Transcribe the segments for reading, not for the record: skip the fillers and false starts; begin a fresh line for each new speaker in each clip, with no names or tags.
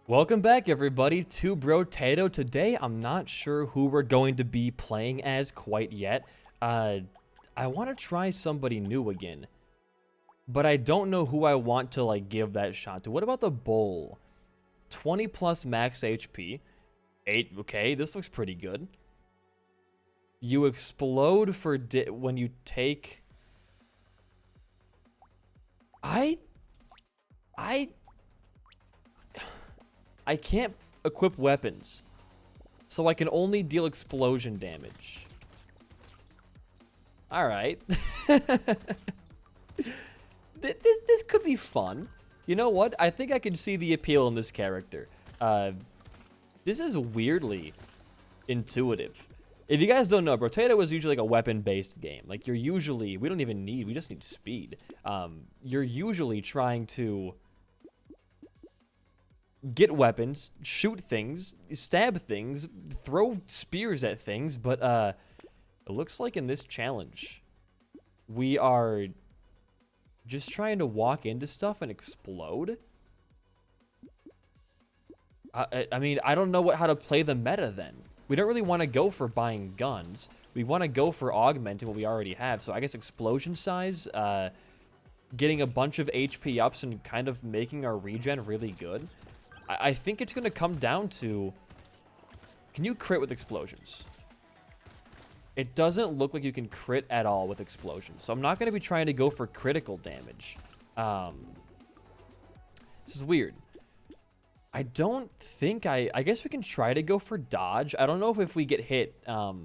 Welcome back, everybody, to Brotato. Today, I'm not sure who we're going to be playing as quite yet. I want to try somebody new again, but I don't know who I want to, give that shot to. What about the Bull? 20 plus max HP. 8, okay, this looks pretty good. You explode for when you take... I can't equip weapons, so I can only deal explosion damage. Alright. This could be fun. You know what? I think I can see the appeal in this character. This is weirdly intuitive. If you guys don't know, Brotato is usually like a weapon-based game. Like, we just need speed. You're usually trying to get weapons, shoot things, stab things, throw spears at things, but it looks like in this challenge, we are just trying to walk into stuff and explode. I mean, I don't know how to play the meta then. We don't really want to go for buying guns. We want to go for augmenting what we already have. So I guess explosion size, getting a bunch of HP ups and kind of making our regen really good. I think it's going to come down to, can you crit with explosions? It doesn't look like you can crit at all with explosions. So I'm not going to be trying to go for critical damage. This is weird. I don't think I guess we can try to go for dodge. I don't know if we get hit, or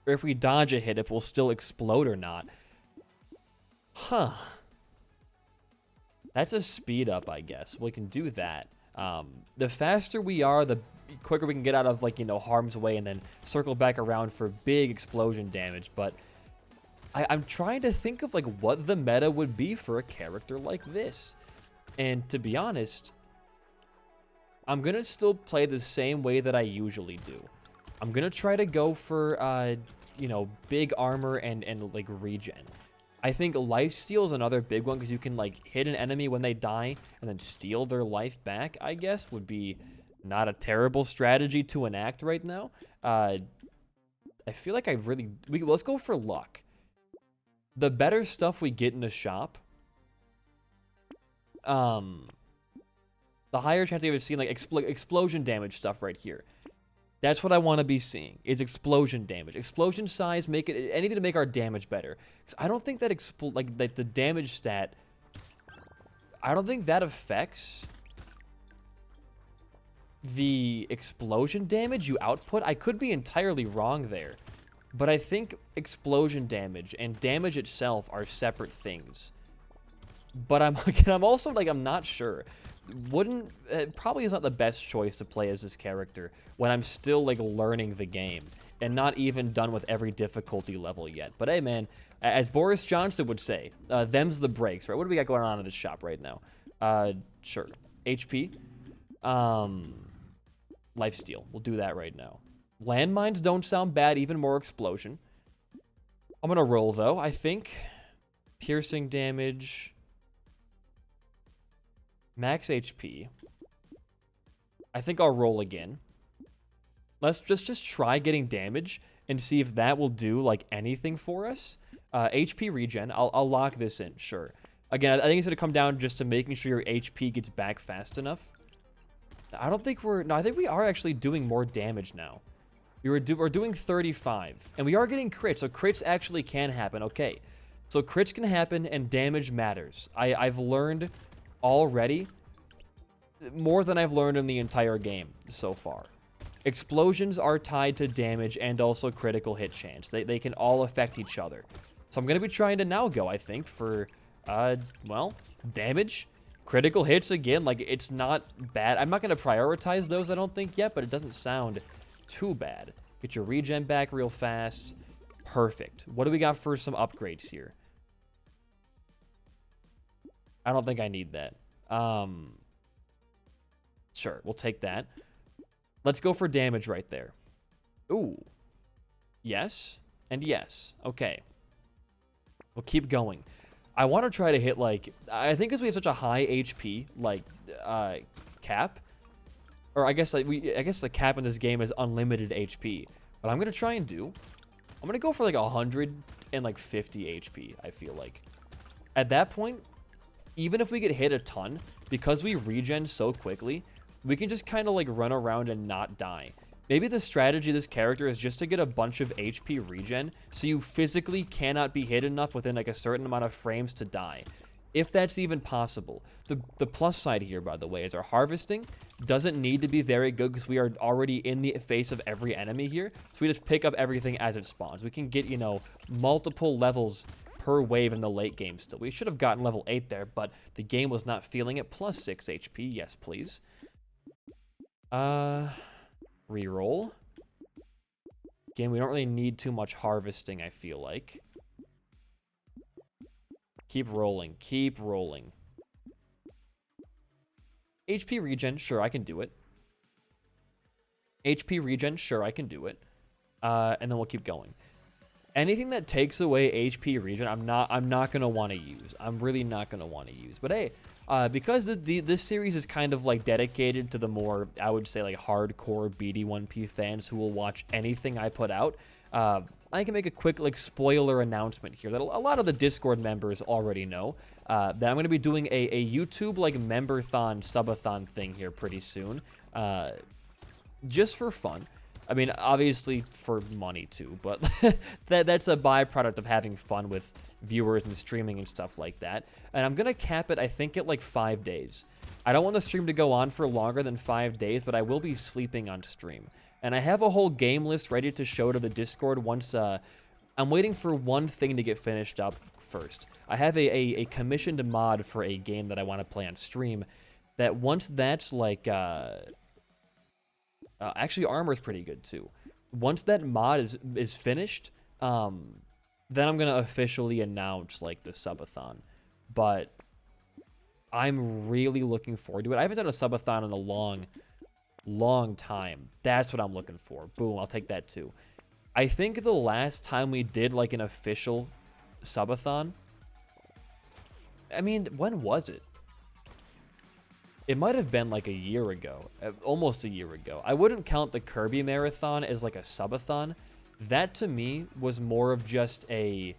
if we dodge a hit, if we'll still explode or not. Huh. That's a speed up, I guess. We can do that. The faster we are, the quicker we can get out of, harm's way and then circle back around for big explosion damage. But I'm trying to think of, what the meta would be for a character like this. And to be honest, I'm going to still play the same way that I usually do. I'm going to try to go for, big armor and regen. I think lifesteal is another big one because you can, hit an enemy when they die and then steal their life back, I guess, would be not a terrible strategy to enact right now. I feel like let's go for luck. The better stuff we get in a shop, the higher chance of seeing, explosion damage stuff right here. That's what I want to be seeing, is explosion damage. Explosion size, make it anything to make our damage better. Because I don't think that the damage stat, I don't think that affects the explosion damage you output. I could be entirely wrong there. But I think explosion damage and damage itself are separate things. But I'm also, I'm not sure. Probably is not the best choice to play as this character when I'm still learning the game and not even done with every difficulty level yet. But hey, man, as Boris Johnson would say, them's the breaks, right? What do we got going on in this shop right now? Sure, HP, lifesteal. We'll do that right now. Landmines don't sound bad. Even more explosion. I'm gonna roll though. I think piercing damage. Max HP. I think I'll roll again. Let's just try getting damage and see if that will do anything for us. HP regen. I'll lock this in. Sure. Again, I think it's gonna come down just to making sure your HP gets back fast enough. I don't think I think we are actually doing more damage now. We're doing 35, and we are getting crits. So crits actually can happen. Okay, so crits can happen, and damage matters. I've learned already more than I've learned in the entire game so far. Explosions are tied to damage and also critical hit chance. They can all affect each other. So I'm going to be trying to now go, I think, for, well, damage. Critical hits again, it's not bad. I'm not going to prioritize those, I don't think, yet, but it doesn't sound too bad. Get your regen back real fast. Perfect. What do we got for some upgrades here? I don't think I need that. Sure, we'll take that. Let's go for damage right there. Ooh. Yes, and yes. Okay. We'll keep going. I want to try to hit, I think because we have such a high HP, cap, Or I guess like I guess the cap in this game is unlimited HP. But I'm gonna try and do. I'm gonna go for like 150 HP. I feel like at that point, even if we get hit a ton, because we regen so quickly, we can just kind of like run around and not die. Maybe the strategy of this character is just to get a bunch of HP regen, so you physically cannot be hit enough within like a certain amount of frames to die. If that's even possible. The plus side here, by the way, is our harvesting doesn't need to be very good because we are already in the face of every enemy here. So we just pick up everything as it spawns. We can get, you know, multiple levels per wave in the late game still. We should have gotten level 8 there, but the game was not feeling it. Plus 6 HP. Yes, please. Reroll. Again, we don't really need too much harvesting, I feel like. Keep rolling. Keep rolling. HP regen, sure, I can do it. HP regen, sure, I can do it. And then we'll keep going. Anything that takes away HP regen, I'm not gonna want to use. I'm really not gonna want to use. But hey, because this series is kind of like dedicated to the more, I would say, like hardcore BD1P fans who will watch anything I put out, I can make a quick like spoiler announcement here that a lot of the Discord members already know, that I'm going to be doing a YouTube like memberthon, subathon thing here pretty soon, just for fun. I mean, obviously for money too, but that's a byproduct of having fun with viewers and streaming and stuff like that. And I'm going to cap it, I think, at like 5 days. I don't want the stream to go on for longer than 5 days, but I will be sleeping on stream. And I have a whole game list ready to show to the Discord once, I'm waiting for one thing to get finished up first. I have a commissioned mod for a game that I want to play on stream that once that's like, actually armor is pretty good too. Once that mod is finished, then I'm going to officially announce like the subathon. But I'm really looking forward to it. I haven't done a subathon in a long time. That's what I'm looking for. Boom, I'll take that too. I think the last time we did like an official subathon, I mean, when was it? It might have been like a year ago, almost a year ago. I wouldn't count the Kirby Marathon as like a subathon. That to me was more of just a,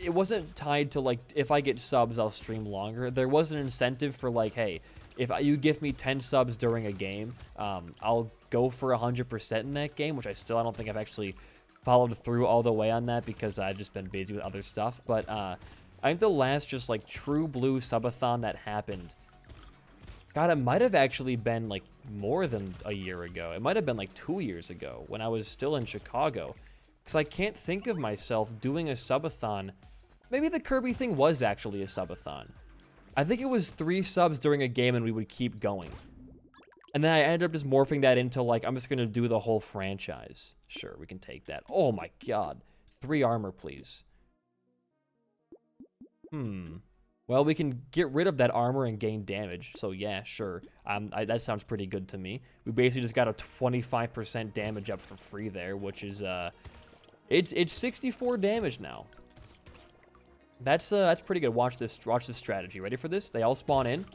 it wasn't tied to like, if I get subs, I'll stream longer. There was an incentive for like, hey, if you give me 10 subs during a game, I'll go for 100% in that game, which I don't think I've actually followed through all the way on that because I've just been busy with other stuff. But I think the last just like true blue subathon that happened, God, it might have actually been like more than a year ago. It might have been like 2 years ago when I was still in Chicago. Because I can't think of myself doing a subathon. Maybe the Kirby thing was actually a subathon. I think it was 3 subs during a game and we would keep going. And then I ended up just morphing that into like, I'm just going to do the whole franchise. Sure, we can take that. Oh my God. 3 armor, please. Well, we can get rid of that armor and gain damage. So yeah, sure. That sounds pretty good to me. We basically just got a 25% damage up for free there, which is, it's 64 damage now. That's pretty good. Watch this strategy. Ready for this? They all spawn in.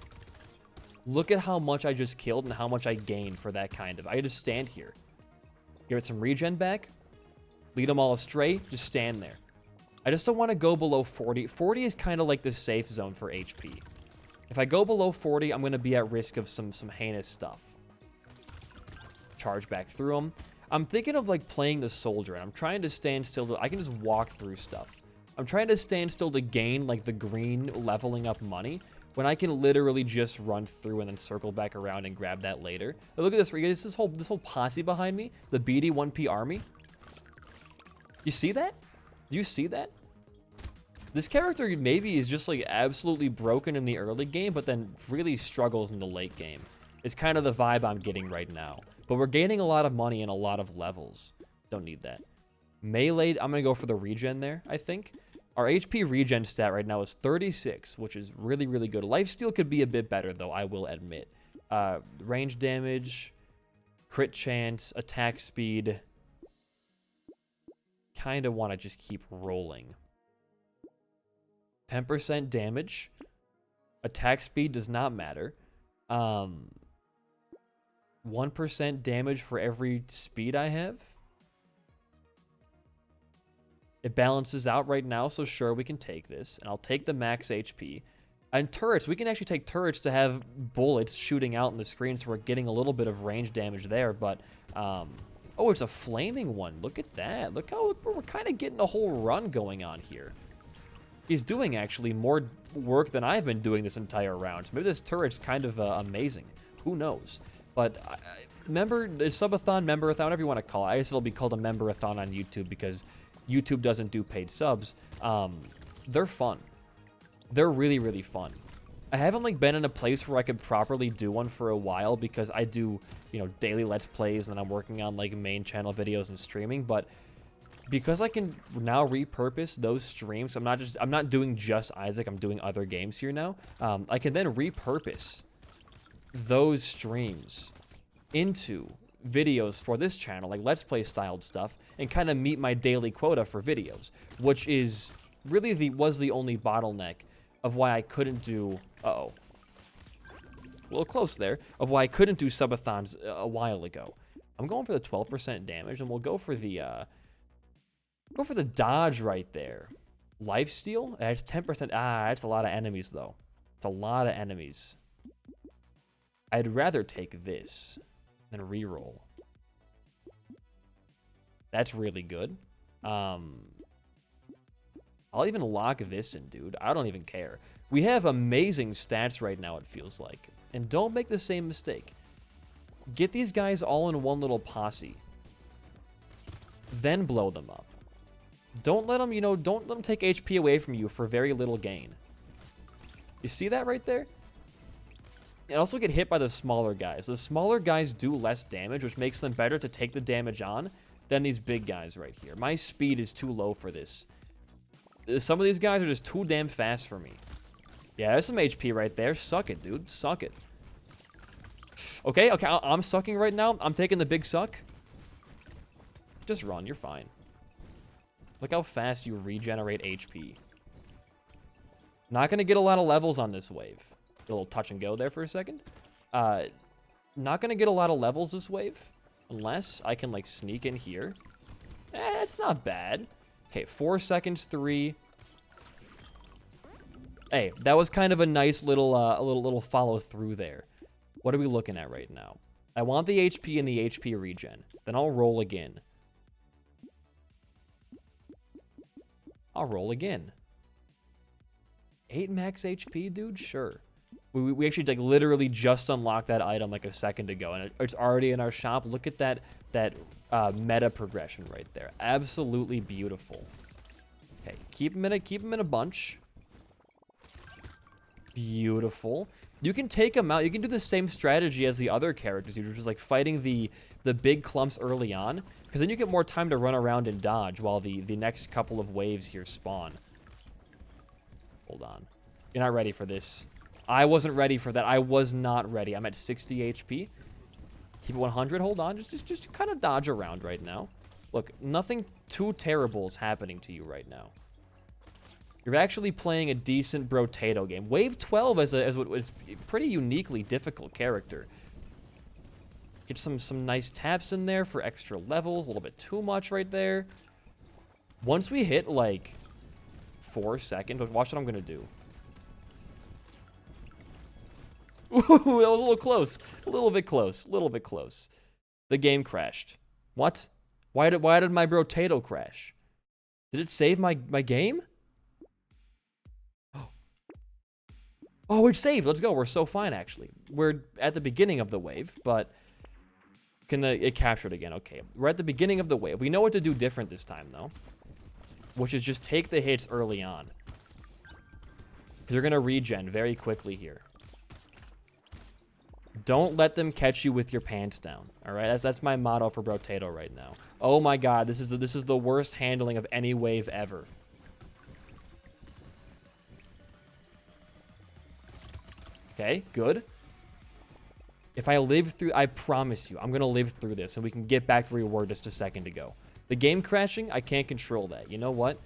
Look at how much I just killed and how much I gained for that kind of. I just stand here. Give it some regen back. Lead them all astray. Just stand there. I just don't want to go below 40. 40 is kind of like the safe zone for HP. If I go below 40, I'm going to be at risk of some heinous stuff. Charge back through them. I'm thinking of like playing the soldier, and I'm trying to stand still. I can just walk through stuff. I'm trying to stand still to gain like the green leveling up money when I can literally just run through and then circle back around and grab that later. But look at this. This whole posse behind me, the BD1P army. You see that? Do you see that? This character maybe is just like absolutely broken in the early game, but then really struggles in the late game. It's kind of the vibe I'm getting right now. But we're gaining a lot of money and a lot of levels. Don't need that. Melee, I'm going to go for the regen there, I think. Our HP regen stat right now is 36, which is really, really good. Lifesteal could be a bit better, though, I will admit. Range damage, crit chance, attack speed. Kind of want to just keep rolling. 10% damage. Attack speed does not matter. 1% damage for every speed I have. It balances out right now, so sure, we can take this. And I'll take the max HP. And turrets, we can actually take turrets to have bullets shooting out in the screen, so we're getting a little bit of range damage there. But, oh, it's a flaming one. Look at that. Look how we're kind of getting a whole run going on here. He's doing, actually, more work than I've been doing this entire round. So maybe this turret's kind of amazing. Who knows? But, subathon, member-a-thon, whatever you want to call it. I guess it'll be called a member-a-thon on YouTube because YouTube doesn't do paid subs. They're fun. They're really, really fun. I haven't like been in a place where I could properly do one for a while because I do, you know, daily Let's Plays and then I'm working on like main channel videos and streaming. But because I can now repurpose those streams, I'm not doing just Isaac. I'm doing other games here now. I can then repurpose those streams into videos for this channel, like Let's Play styled stuff, and kind of meet my daily quota for videos, which is really was the only bottleneck of why I couldn't do, a little close there, of why I couldn't do subathons a while ago. I'm going for the 12% damage, and we'll go for the dodge right there. Lifesteal? That's 10%. That's a lot of enemies, though. It's a lot of enemies. I'd rather take this than reroll. That's really good. I'll even lock this in, dude. I don't even care. We have amazing stats right now, it feels like. And don't make the same mistake. Get these guys all in one little posse. Then blow them up. Don't let them, don't let them take HP away from you for very little gain. You see that right there? And also get hit by the smaller guys. The smaller guys do less damage, which makes them better to take the damage on than these big guys right here. My speed is too low for this. Some of these guys are just too damn fast for me. Yeah, there's some HP right there. Suck it, dude. Suck it. Okay, I'm sucking right now. I'm taking the big suck. Just run. You're fine. Look how fast you regenerate HP. Not going to get a lot of levels on this wave. A little touch and go there for a second. Not going to get a lot of levels this wave. Unless I can, like, sneak in here. It's not bad. Okay, 4 seconds, 3. Hey, that was kind of a nice little follow through there. What are we looking at right now? I want the HP and the HP regen. Then I'll roll again. I'll roll again. 8 max HP, dude? Sure. We actually like literally just unlocked that item like a second ago, and it's already in our shop. Look at that meta progression right there. Absolutely beautiful. Okay, keep them in a bunch. Beautiful. You can take them out. You can do the same strategy as the other characters, which is like fighting the big clumps early on, because then you get more time to run around and dodge while the next couple of waves here spawn. Hold on. You're not ready for this. I wasn't ready for that. I was not ready. I'm at 60 HP. Keep it 100. Hold on. Just kind of dodge around right now. Look, nothing too terrible is happening to you right now. You're actually playing a decent Brotato game. Wave 12 as what was a pretty uniquely difficult character. Get some nice taps in there for extra levels. A little bit too much right there. Once we hit like 4 seconds, watch what I'm gonna do. Ooh, that was a little close. A little bit close. A little bit close. The game crashed. What? Why did my Brotato crash? Did it save my game? Oh, it saved. Let's go. We're so fine, actually. We're at the beginning of the wave, but it captured again. Okay. We're at the beginning of the wave. We know what to do different this time, though, which is just take the hits early on, because they're going to regen very quickly here. Don't let them catch you with your pants down. All right, that's my motto for Brotato right now. Oh my God, this is the worst handling of any wave ever. Okay, good. If I live through, I promise you, I'm gonna live through this, and we can get back to where we were just a second ago. The game crashing, I can't control that. You know what?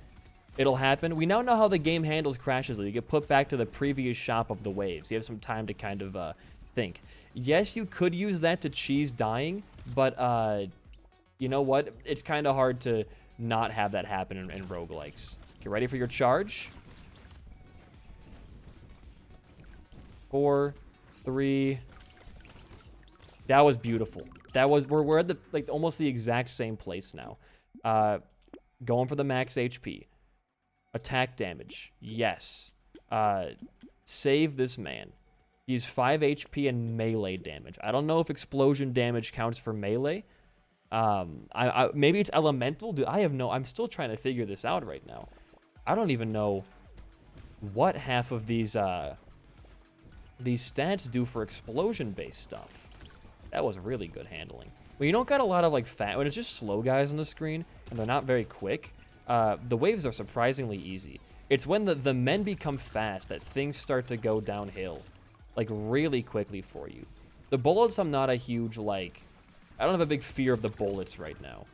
It'll happen. We now know how the game handles crashes. You get put back to the previous shop of the waves. You have some time to kind of think. Yes, you could use that to cheese dying, but you know what? It's kind of hard to not have that happen in roguelikes. Get ready for your charge. 4, 3. That was beautiful. That was we're at the like almost the exact same place now. Going for the max HP. Attack damage. Yes. Save this man. He's 5 HP and melee damage. I don't know if explosion damage counts for melee. Maybe it's elemental. Dude, I'm still trying to figure this out right now. I don't even know what half of these stats do for explosion-based stuff. That was really good handling. When you don't got a lot of like when it's just slow guys on the screen and they're not very quick, the waves are surprisingly easy. It's when the men become fast that things start to go downhill, like really quickly for you. The bullets, I'm not a huge like. I don't have a big fear of the bullets right now,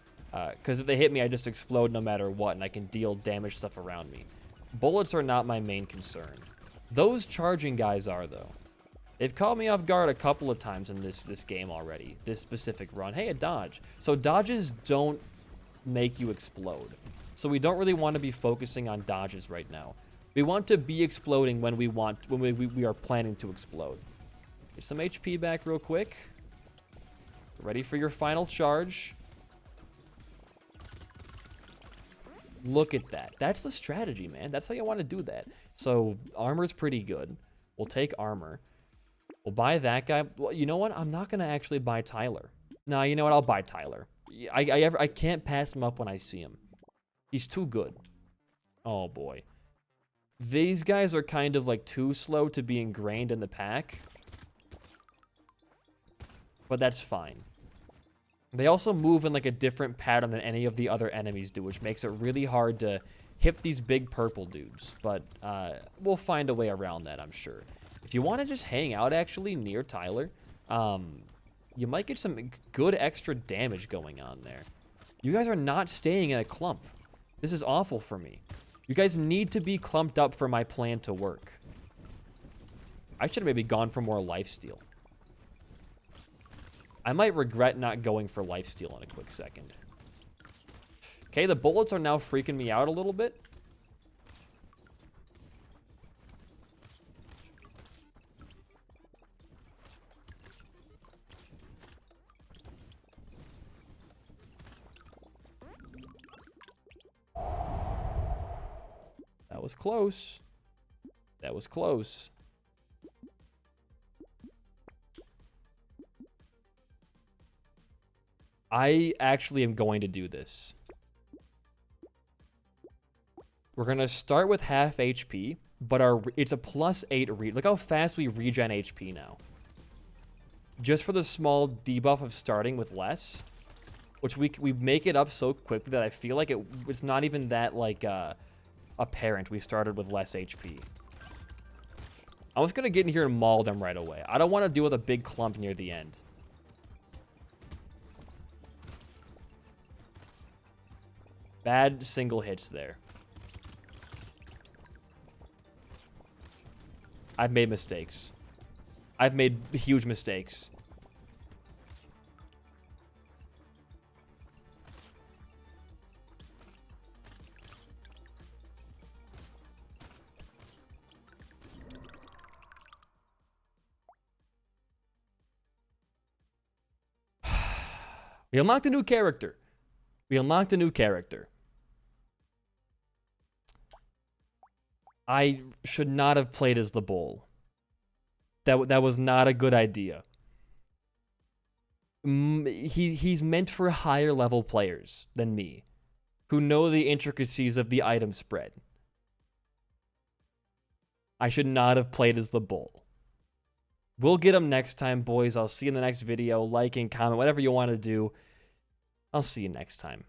because if they hit me, I just explode no matter what, and I can deal damage stuff around me. Bullets are not my main concern. Those charging guys are, though. They've caught me off guard a couple of times in this game already, this specific run. Hey, a dodge. So dodges don't make you explode. So we don't really want to be focusing on dodges right now. We want to be exploding when we are planning to explode. Get some HP back real quick. Ready for your final charge. Look at that. That's the strategy, man. That's how you want to do that. So armor's pretty good. We'll take armor. We'll buy that guy. Well, you know what? I'm not going to actually buy Tyler. No, you know what? I'll buy Tyler. I can't pass him up when I see him. He's too good. Oh, boy. These guys are kind of like too slow to be ingrained in the pack. But that's fine. They also move in like a different pattern than any of the other enemies do, which makes it really hard to hit these big purple dudes. But we'll find a way around that, I'm sure. If you want to just hang out actually near Tyler, you might get some good extra damage going on there. You guys are not staying in a clump. This is awful for me. You guys need to be clumped up for my plan to work. I should have maybe gone for more lifesteal. I might regret not going for lifesteal in a quick second. Okay, the bullets are now freaking me out a little bit. That was close. That was close. I actually am going to do this. We're going to start with half HP, but it's a +8 Look how fast we regen HP now. Just for the small debuff of starting with less, which we make it up so quickly that I feel like it's not even that like apparent we started with less HP. I was going to get in here and maul them right away. I don't want to deal with a big clump near the end. Bad single hits there. I've made mistakes. I've made huge mistakes. We unlocked a new character. We unlocked a new character. I should not have played as the bull. That was not a good idea. He's meant for higher level players than me, who know the intricacies of the item spread. I should not have played as the bull. We'll get him next time, boys. I'll see you in the next video. Like and comment, whatever you want to do. I'll see you next time.